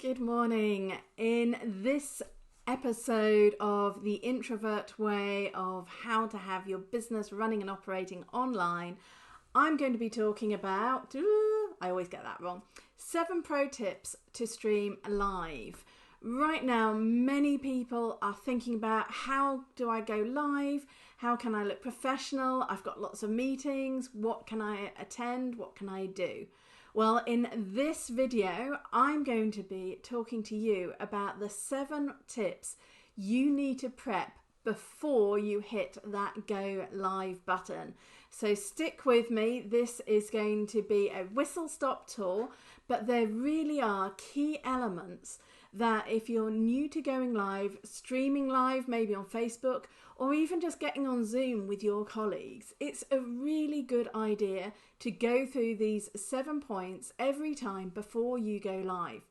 Good morning. In this episode of the introvert way of how to have your business running and operating online, I'm going to be talking about, I always get that wrong, 7 pro tips to stream live. Right now, many people are thinking about how do I go live? How can I look professional? I've got lots of meetings. What can I attend? What can I do? Well, in this video, I'm going to be talking to you about the 7 tips you need to prep before you hit that go live button. So stick with me. This is going to be a whistle-stop tour, but there really are key elements that if you're new to going live, streaming live, maybe on Facebook, or even just getting on Zoom with your colleagues, it's a really good idea to go through these 7 points every time before you go live.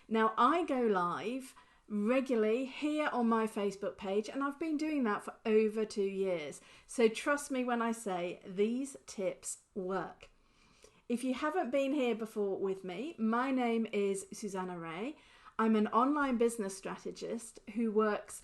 Now, I go live regularly here on my Facebook page, and I've been doing that for over 2 years. So trust me when I say these tips work. If you haven't been here before with me, my name is Susanna Reay. I'm an online business strategist who works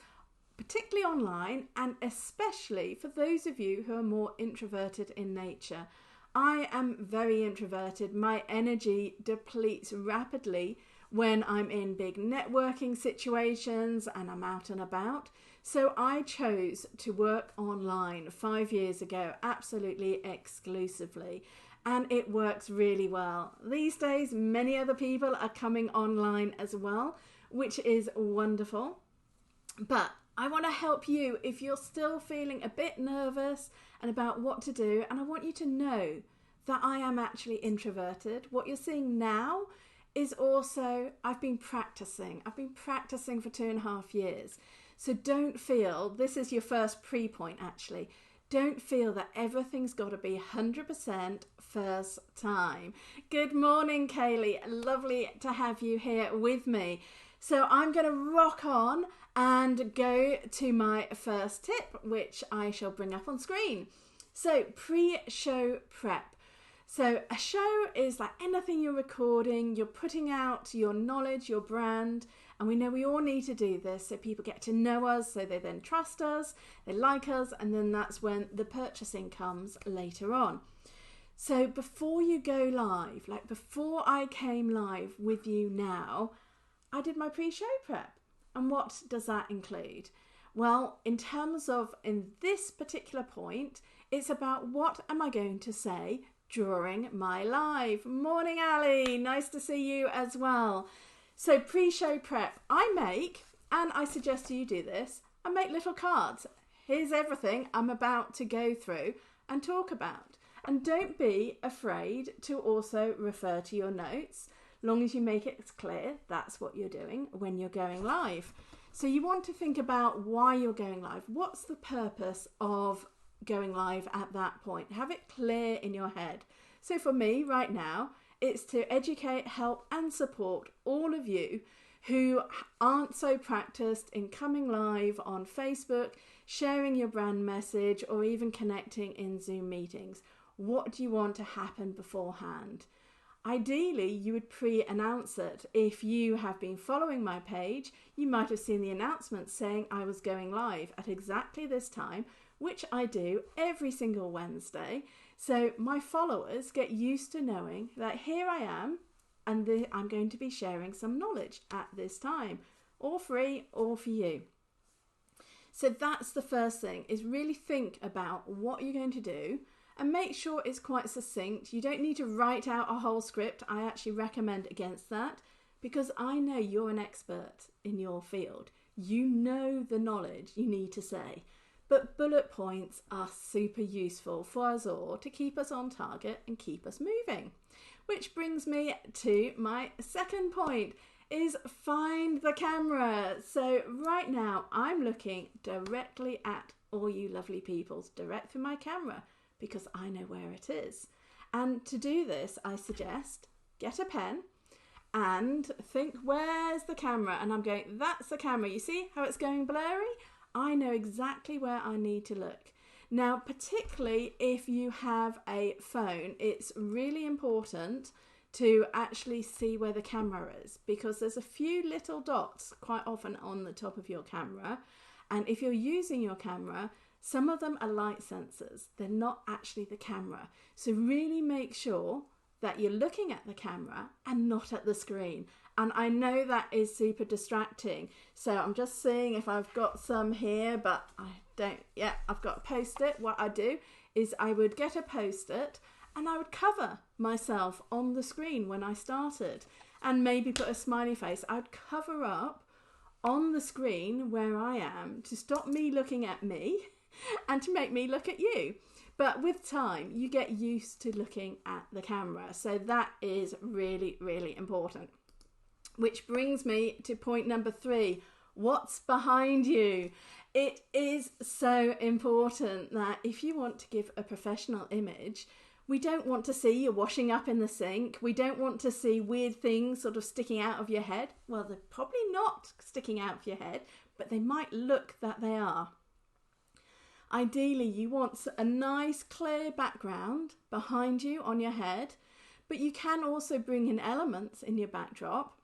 particularly online, and especially for those of you who are more introverted in nature. I am very introverted. My energy depletes rapidly when I'm in big networking situations and I'm out and about. So I chose to work online 5 years ago, absolutely exclusively. And it works really well. These days, many other people are coming online as well, which is wonderful. But I want to help you if you're still feeling a bit nervous and about what to do. And I want you to know that I am actually introverted. What you're seeing now is also, I've been practicing for 2.5 years. So don't feel, this is your first pre-point actually, don't feel that everything's got to be 100% first time. Good morning, Kaylee. Lovely to have you here with me. So I'm going to rock on and go to my first tip, which I shall bring up on screen. So pre-show prep. So a show is like anything you're recording, you're putting out your knowledge, your brand, and we know we all need to do this so people get to know us, so they then trust us, they like us, and then that's when the purchasing comes later on. So before you go live, like before I came live with you now, I did my pre-show prep. And what does that include? Well, in terms of, in this particular point, it's about what am I going to say during my live. Morning, Ali. Nice to see you as well. So pre-show prep, I make, and I suggest you do this, I make little cards. Here's everything I'm about to go through and talk about. And don't be afraid to also refer to your notes. Long as you make it clear, that's what you're doing when you're going live. So you want to think about why you're going live. What's the purpose of going live at that point? Have it clear in your head. So for me right now, it's to educate, help and support all of you who aren't so practiced in coming live on Facebook, sharing your brand message, or even connecting in Zoom meetings. What do you want to happen beforehand? Ideally, you would pre-announce it. If you have been following my page, you might have seen the announcement saying I was going live at exactly this time, which I do every single Wednesday. So my followers get used to knowing that here I am and I'm going to be sharing some knowledge at this time, all free or for you. So that's the first thing, is really think about what you're going to do and make sure it's quite succinct. You don't need to write out a whole script. I actually recommend against that because I know you're an expert in your field. You know the knowledge you need to say. But bullet points are super useful for us all to keep us on target and keep us moving. Which brings me to my second point, is find the camera. So right now I'm looking directly at all you lovely peoples, direct through my camera, because I know where it is. And to do this, I suggest get a pen and think, where's the camera? And I'm going, that's the camera. You see how it's going blurry? I know exactly where I need to look. Now, particularly if you have a phone, it's really important to actually see where the camera is, because there's a few little dots quite often on the top of your camera. And if you're using your camera, some of them are light sensors. They're not actually the camera. So really make sure that you're looking at the camera and not at the screen. And I know that is super distracting. So I'm just seeing if I've got some here, but I don't. Yeah, I've got a Post-it. What I do is I would get a Post-it and I would cover myself on the screen when I started, and maybe put a smiley face. I'd cover up on the screen where I am to stop me looking at me and to make me look at you. But with time, you get used to looking at the camera. So that is really, really important. Which brings me to point number 3. What's behind you? It is so important that if you want to give a professional image, we don't want to see you washing up in the sink. We don't want to see weird things sort of sticking out of your head. Well, they're probably not sticking out of your head, but they might look that they are. Ideally, you want a nice clear background behind you on your head, but you can also bring in elements in your backdrop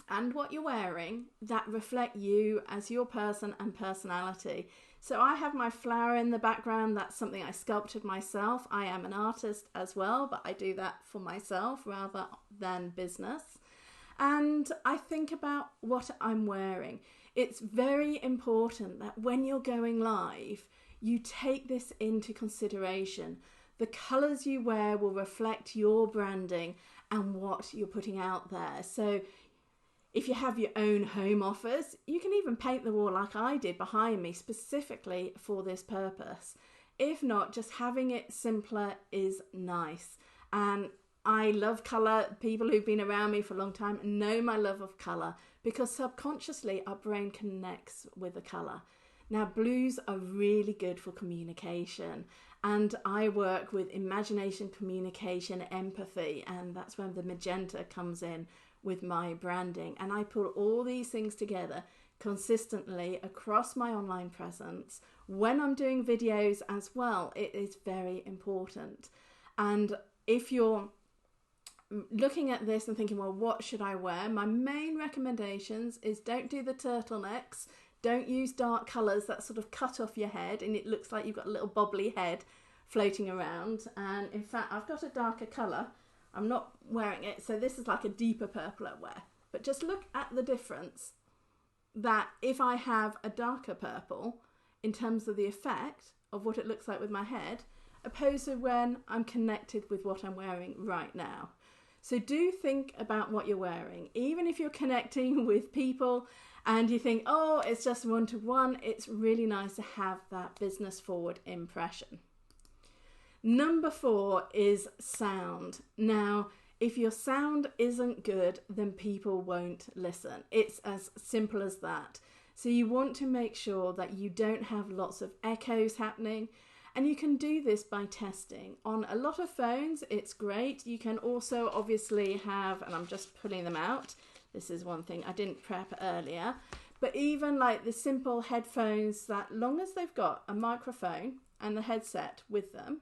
and what you're wearing that reflect you as your person and personality. So I have my flower in the background. That's something I sculpted myself. I am an artist as well, but I do that for myself rather than business. And I think about what I'm wearing. It's very important that when you're going live, you take this into consideration. The colours you wear will reflect your branding and what you're putting out there. So if you have your own home office, you can even paint the wall like I did behind me specifically for this purpose. If not, just having it simpler is nice. And I love colour. People who've been around me for a long time know my love of colour, because subconsciously our brain connects with the colour. Now, blues are really good for communication, and I work with imagination, communication, empathy, and that's when the magenta comes in with my branding. And I put all these things together consistently across my online presence. When I'm doing videos as well, it is very important. And if you're looking at this and thinking, well, what should I wear? My main recommendations is don't do the turtlenecks. Don't use dark colours that sort of cut off your head and it looks like you've got a little bobbly head floating around. And in fact, I've got a darker colour. I'm not wearing it, so this is like a deeper purple I wear. But just look at the difference that if I have a darker purple in terms of the effect of what it looks like with my head, opposed to when I'm connected with what I'm wearing right now. So do think about what you're wearing. Even if you're connecting with people and you think, oh, it's just one-to-one, it's really nice to have that business forward impression. Number 4 is sound. Now, if your sound isn't good, then people won't listen. It's as simple as that. So you want to make sure that you don't have lots of echoes happening. And you can do this by testing. On a lot of phones, it's great. You can also obviously have, and I'm just pulling them out. This is one thing I didn't prep earlier. But even like the simple headphones, that long as they've got a microphone and the headset with them,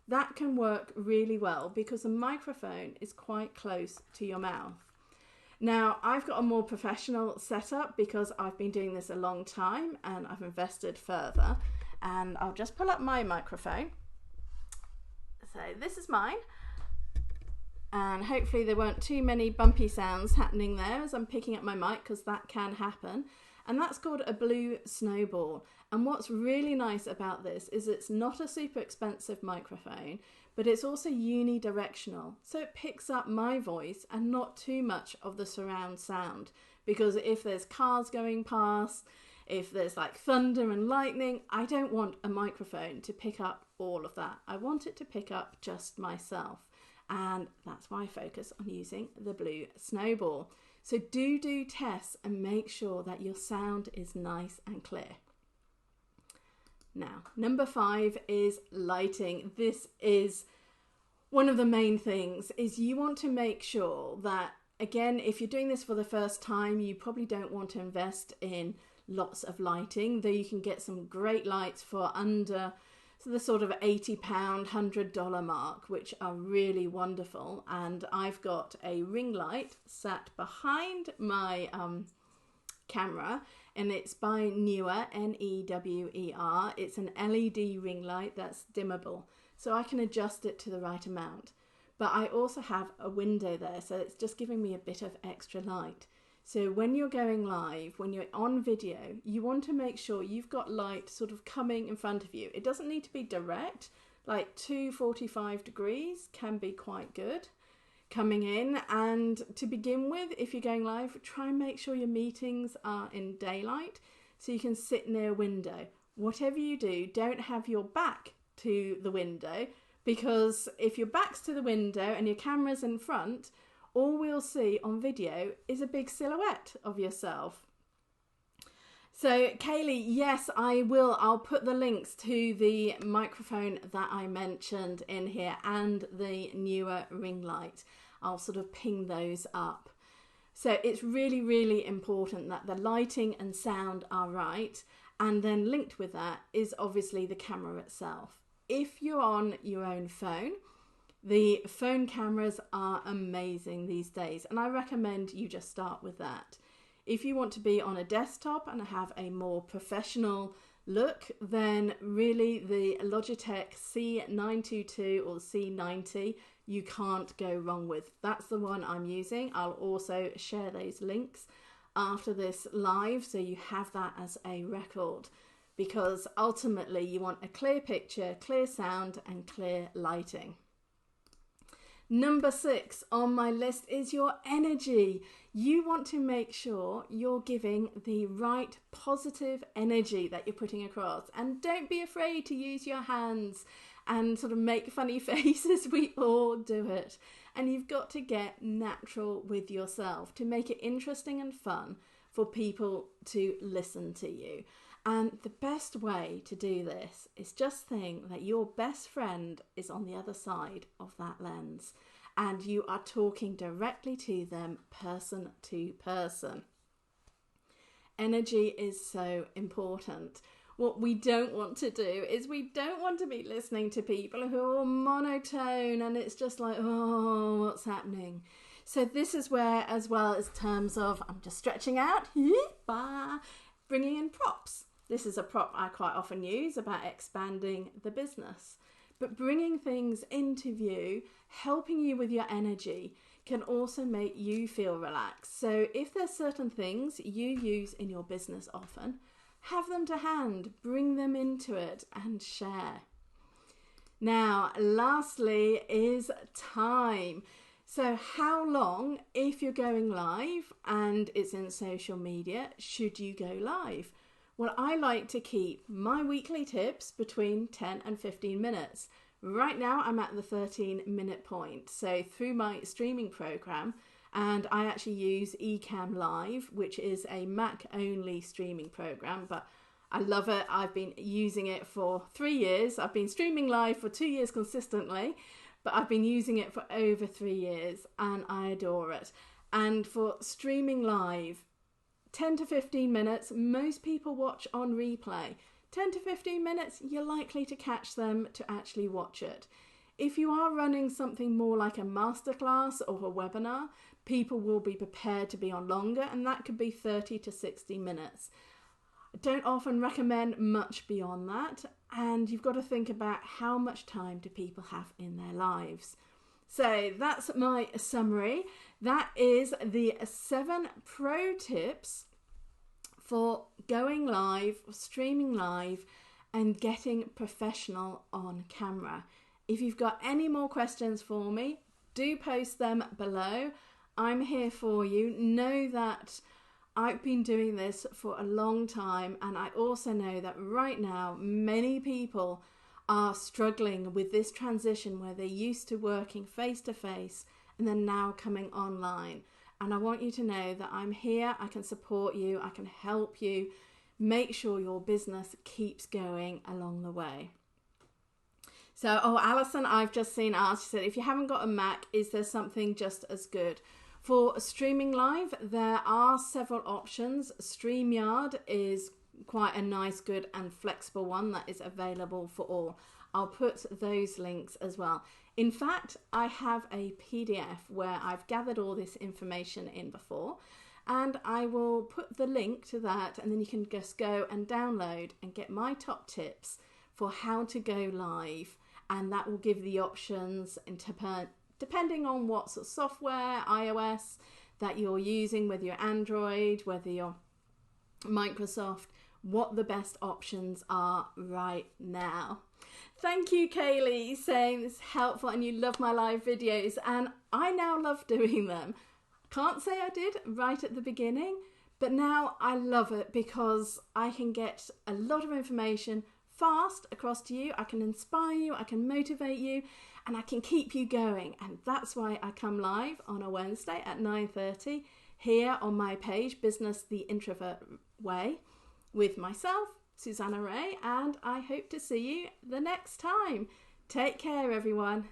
that can work really well because a microphone is quite close to your mouth. Now, I've got a more professional setup because I've been doing this a long time and I've invested further. And I'll just pull up my microphone. So this is mine. And hopefully there weren't too many bumpy sounds happening there as I'm picking up my mic, because that can happen. And that's called a Blue Snowball. And what's really nice about this is it's not a super expensive microphone, but it's also unidirectional. So it picks up my voice and not too much of the surround sound. Because if there's cars going past, if there's like thunder and lightning, I don't want a microphone to pick up all of that. I want it to pick up just myself. And that's why I focus on using the Blue Snowball. So do tests and make sure that your sound is nice and clear. Now, number 5 is lighting. This is one of the main things, is you want to make sure that, again, if you're doing this for the first time, you probably don't want to invest in lots of lighting, though you can get some great lights for under So the sort of £80, $100 mark, which are really wonderful. And I've got a ring light sat behind my camera, and it's by Newer, Newer. It's an LED ring light that's dimmable, so I can adjust it to the right amount. But I also have a window there, so it's just giving me a bit of extra light. So when you're going live, when you're on video, you want to make sure you've got light sort of coming in front of you. It doesn't need to be direct, like 245 degrees can be quite good coming in. And to begin with, if you're going live, try and make sure your meetings are in daylight so you can sit near a window. Whatever you do, don't have your back to the window, because if your back's to the window and your camera's in front, all we'll see on video is a big silhouette of yourself. So Kaylee, yes, I will. I'll put the links to the microphone that I mentioned in here and the Newer ring light. I'll sort of ping those up. So it's really, really important that the lighting and sound are right. And then linked with that is obviously the camera itself. If you're on your own phone, the phone cameras are amazing these days, and I recommend you just start with that. If you want to be on a desktop and have a more professional look, then really the Logitech C922 or C90 you can't go wrong with. That's the one I'm using. I'll also share those links after this live so you have that as a record, because ultimately you want a clear picture, clear sound and clear lighting. Number 6 on my list is your energy. You want to make sure you're giving the right positive energy that you're putting across. And don't be afraid to use your hands and sort of make funny faces. We all do it. And you've got to get natural with yourself to make it interesting and fun for people to listen to you. And the best way to do this is just think that your best friend is on the other side of that lens and you are talking directly to them, person to person. Energy is so important. What we don't want to do is we don't want to be listening to people who are monotone and it's just like, oh, what's happening? So this is where, as well as terms of, I'm just stretching out, bringing in props. This is a prop I quite often use about expanding the business. But bringing things into view, helping you with your energy, can also make you feel relaxed. So if there's certain things you use in your business often, have them to hand, bring them into it and share. Now, lastly is time. So how long, if you're going live and it's in social media, should you go live? Well, I like to keep my weekly tips between 10 and 15 minutes. Right now, I'm at the 13-minute point. So through my streaming program, and I actually use Ecamm Live, which is a Mac-only streaming program, but I love it. I've been using it for 3 years. I've been streaming live for 2 years consistently, but I've been using it for over 3 years, and I adore it. And for streaming live, 10 to 15 minutes, most people watch on replay. 10 to 15 minutes, you're likely to catch them to actually watch it. If you are running something more like a masterclass or a webinar, people will be prepared to be on longer, and that could be 30 to 60 minutes. I don't often recommend much beyond that, and you've got to think about how much time do people have in their lives. So that's my summary. That is the 7 pro tips for going live, streaming live, and getting professional on camera. If you've got any more questions for me, do post them below. I'm here for you. Know that I've been doing this for a long time, and I also know that right now many people are struggling with this transition where they're used to working face to face and then now coming online. And I want you to know that I'm here, I can support you, I can help you make sure your business keeps going along the way. So, Alison, I've just seen asked, she said, if you haven't got a Mac, is there something just as good? For streaming live, there are several options. StreamYard is quite a nice, good and flexible one that is available for all. I'll put those links as well. In fact, I have a PDF where I've gathered all this information in before, and I will put the link to that, and then you can just go and download and get my top tips for how to go live, and that will give the options depending on what sort of software, iOS, that you're using, whether you're Android, whether you're Microsoft, what the best options are right now. Thank you, Kaylee, saying this is helpful and you love my live videos, and I now love doing them. Can't say I did right at the beginning, but now I love it because I can get a lot of information fast across to you. I can inspire you, I can motivate you, and I can keep you going. And that's why I come live on a Wednesday at 9:30 here on my page, Business the Introvert Way, with myself, Susanna Reay, and I hope to see you the next time. Take care, everyone.